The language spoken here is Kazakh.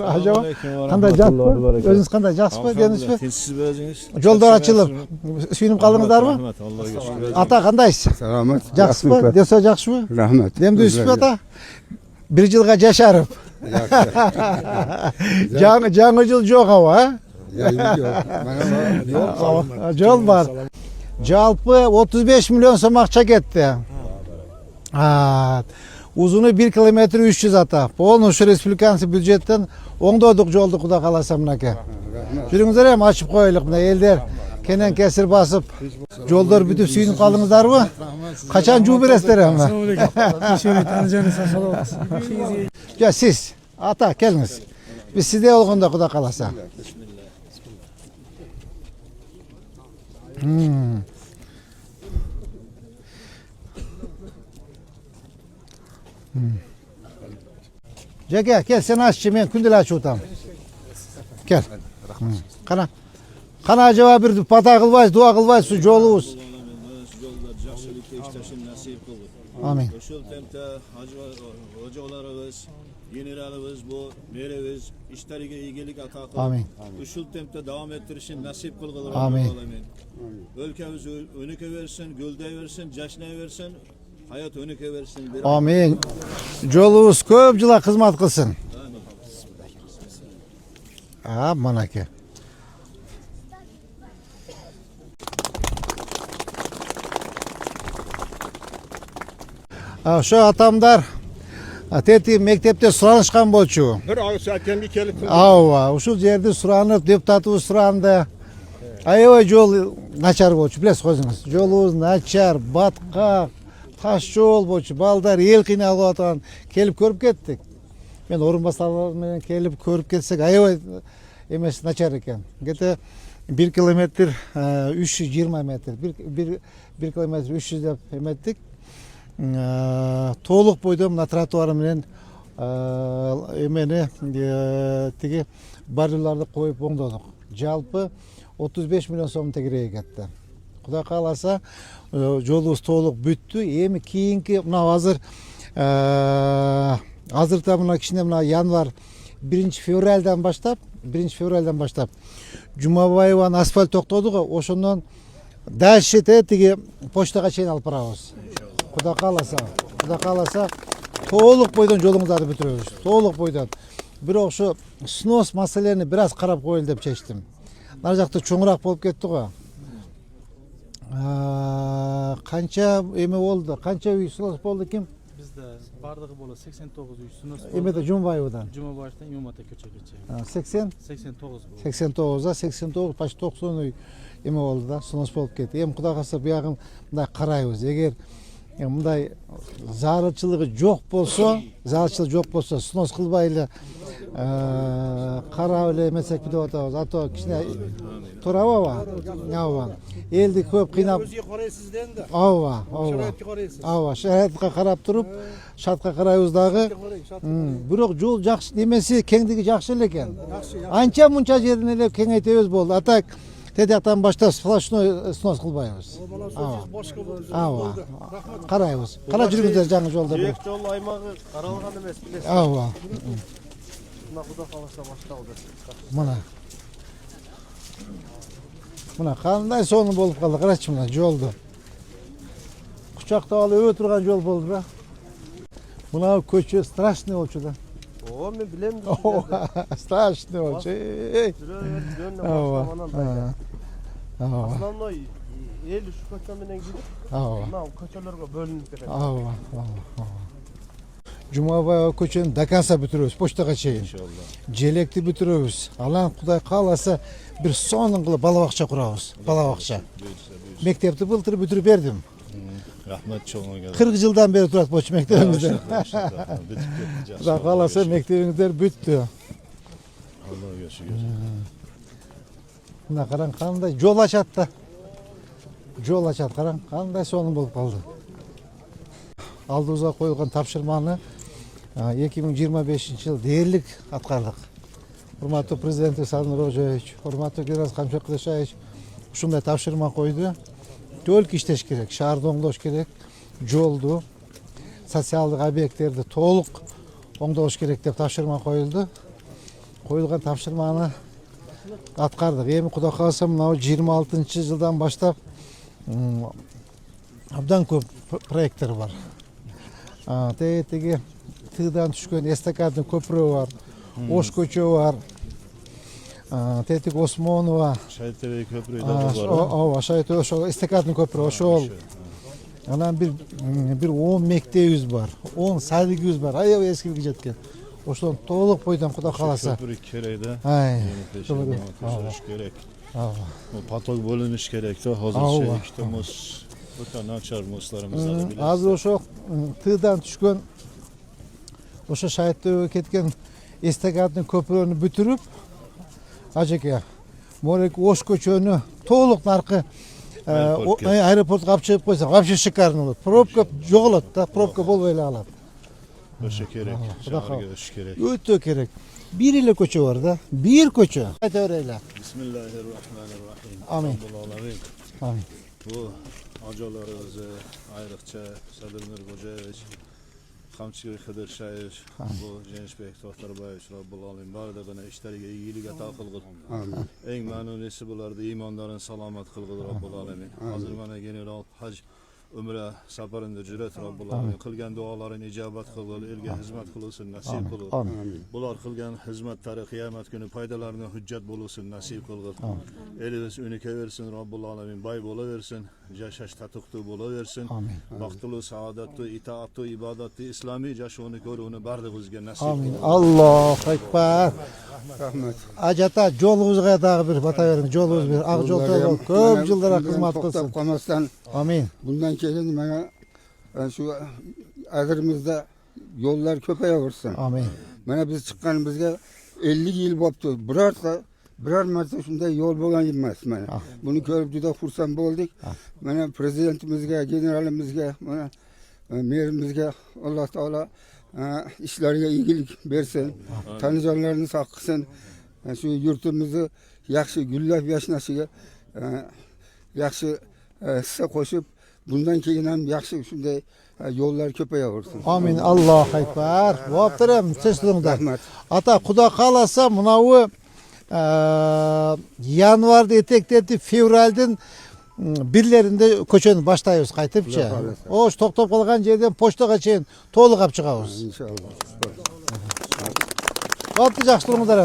Acaba qanday жақсы? Өзіңіз қандай жақсы ба? Денис'пе? Siz өзіңіз. Жолдар açılып, suyunib qaldыңыздарбы? Rahmat, Allohga shukr. Ата қандайсыз? Salomat. Жақсы ба? Десе жақсы ба? Rahmat. Демдейсіз бе ата? Bir жылға жашарып. Жаңы жыл жоқ ава, жол бар. Жалпы 35 миллион сом ақша кетті. Uzunu 1 kilometre 300 ата. Полный ушу республикансы бюджеттен оңдодық жолды құда қаласа мынаке. Жүріңіздер ем ашып қойылық мына елдер. Кенен кесір басып, жолдар бүтіп сүйініп қалдыңыздар бы? Қачан жуу бересіздер әмі? Ja, siz, ата, келіңіз. Біз сізде олғанда құда қаласа. Жеке, кел, сен ашшы, мен күндел ашы отам. Кел. Қана. Қана жауап берді, пата қылбайсыз, дуа қылбайсыз, жолуыз. Yollar жақсылықта iştaşın nasip kılır. Amin. Şu temte hocalarımız, generalimiz bu meremiz işlerine iyilik ata kılır. Amin. Şu temte devam ettirişin nasip kılır. Amin. Ülkemiz önüke versin, gölde versin, caşnaya versin, hayat önüke versin. Amin. Жолуыз көп жыла қызмат қылсын. Манаке. Şu atamдар тети мектепте сұранышқан болчу. Bir ağız әкемге келіп Ава, ушул жерди суранып, депутатыбыз суранды. Аябай жол начар болчу, билесиз өзүңүз. Жолубуз начар, баткак, таш жол болчу. Балдар эл кыйналып аткан, келип көрүп кеттик. Мен орун басарлар менен келип көрүп кетсек, аябай эмес начар экен. Где-то 1 километр 320 метр, 1 километр 300 деп эметтик. Толық бойда мына тротуар менен эмени тиги барьерларды коюп оңдодук. Жалпы 35 миллион сом тегереги кетти. Кудай кааласа жолубуз толук бүттү. Эми кийинки мына азырда мына кичине мына январь 1 февралдан баштап Жумабаеванын асфальт токтоду го, ошондон дальше тиги почтага чейин алып барабыз. Кудай кааласа толук бойдон жолуңуздарды бүтүрөбүз. Толук бойдон. Бирок ошо снос маселени бир аз карап коелу деп чечтим. Нары жакта чоңураак болуп кетти го. Канча эме болду? Канча үй снос болду ким? Bizde bardagı bola 89 үй снос болду. Эмеде Жумабаевадан. Жумабаевдан Юмата көчөгө 80? 89 болду. 89 89 почти 90 үй эме болду да, снос болуп кетти. Эми Кудай кааласа буягын мындай карайбыз. Эгер мындай зарылчылыгы жок болсо, снос кылбай эле карап эле эмесек деп атабыз. Ато кичине туурабы? Ооба. Элди көп кыйнап. Өзүгө карайсыз да энди. Ооба. Шаратка карап туруп, шатка карайбыз дагы. Бирок жол жакшы немеси, кеңдиги жакшы эле экен. Анча мунча жерин эле кеңейтебиз болду. Атак тедяктан баштап сплошной снос кылбайбыз. Ооба. Карайбыз. Кара жүрүңүздөр жаңы жолдор. Жээк жол аймагы каралган эмес, билесиз. Ооба. Мына Кудай кааласа башталды. Мына кандай сону болуп калды, карачы мына жолду. Кучактап алып өбө турган жол болду да. Мына көчө страшный болчу да. О, мен билем. Страшный болчу. Основной эл ушу көчө менен кирип, мына көчөлөргө бөлүнүп кетет. Жумабаева көчөнү до конца бүтүрөбүз, почтага чейин. Желекти бүтүрөбүз. Алан Кудай кааласа бир сонун кылып бала бакча курабыз. Бала бакча. Мектепти былтыр бүтүрүп бердим. Rahmet çoğuna 40 жылдан бери турат болчу мектебиңиздер. Кудай кааласа мектебиңиздер бүттү. Allah'a şükür. Мына караң кандай жол ачат да. Жол ачат, караң кандай сонун болуп калды. Алдыбызга коюлган тапшырманы 2025-жылы дээрлик аткардык. Урматтуу президент Садыр Рожевич, урматтуу Герас Камшыкылышевич ушундай тапшырма койду. Только иштеш керек, шаарды оңдош керек, жолду, социалдык объекттерди толук оңдош керек деп тапшырма коюлду. koyulgan tapşırmağını atkardık. Emin Kuda kalsa mınau 26. yıldan başlap abdan көп proyektler var. Tegi tığdan düşkön estakadın köprü var. Oş köçü var. Tetik Osmanova. Şahittepe köprüyü de var. O aşağıya o estakadın köprü o şol. Anan bir 10 mektebimiz var. 10 saygıyız var. Ay eski gidetken. Oşon to'liq boydan Kuda kalasa. Köprü kerakda. Ay. Doğru. Gerek. O patok bölünüş gerek de hazır şey işte mos bu načar moslarımızda da biliriz. Hazır oşo tığdan düşkön oşo Şahittepe'ye ketken estakadın köprünü bütürüp acık Morek oş köçönü to'liq narkı aeroport kapçıp koysa kapçı çıkarın olur. Probka joğulat da probka bol böyle alat. Öşe gerek. Şahırga öş gerek. Ötü gerek. Bir ile köçü var da. Bir köçü. Hadi öyle. Bismillahirrahmanirrahim. Amin. Rabbil Amin. Bu hocalarımızı ayrıkça Sadırmir Kocaeviç, Kamçı Hıdır Şahiş, bu Gençbek Tohtarbayeviç Rabbil Alim bardağına işleriga iyilik ata kılgır. Eng manunisi bularda imanların salamat kılgır Rabbil Alemin. Hazır mana general hac ömre safarında cüret Rabbil Alemin. Kılgan duaların icabat kılgır, elge hizmet kılılsın, nasip kılgır. Bular kılgan hizmetleri kıyamet günü paydalarına hüccet bulunsun, nasip kılgır. Eliniz ünike versin Rabbil Alemin, bay bola versin, yaşaş tatıktı bola versin. Baktılı, saadatlı, itaatlı, ibadatlı, İslami yaşını görünü bardığızga nasip Amin. kılgır. Allahu Ekber. Rahmet. Acata jolunuzga dagı bir bata verin. Jolunuz bir. Ak jol tolun. Köp yıllara hizmet kılsın. To'xtab qolmasdan Amin. bundan keyin mana shu agrimizda yo'llar ko'payaversin. Amin. Mana biz chiqqanimizga 50 yil bo'libdi. Biror marta shunday yo'l bo'lgan emas mana. Buni ko'rib juda xursand bo'ldik. Mana prezidentimizga, generalimizga, mana merimizga Alloh taolo ishlariga iyilik bersin. Tanijonlarini sog' qilsin. Shu yurtimizni yaxshi gullab yashnashiga yaxshi hissa qo'shib bundan keyin ham yaxshi shunday yo'llar ko'payaversin. Amin. Allahu Ekber. Vaptirim seslingda. Rahmat. Ata Xudo qalasa munavi yanvarda etekletip fevraldan birlerinde koçunu başlayıyoruz qaytıpça. Oş toktop kalgan yerden poçtaga çeyin to'liq alып çıkabız. İnşallah. Vapti жақсы тұрыңыздар,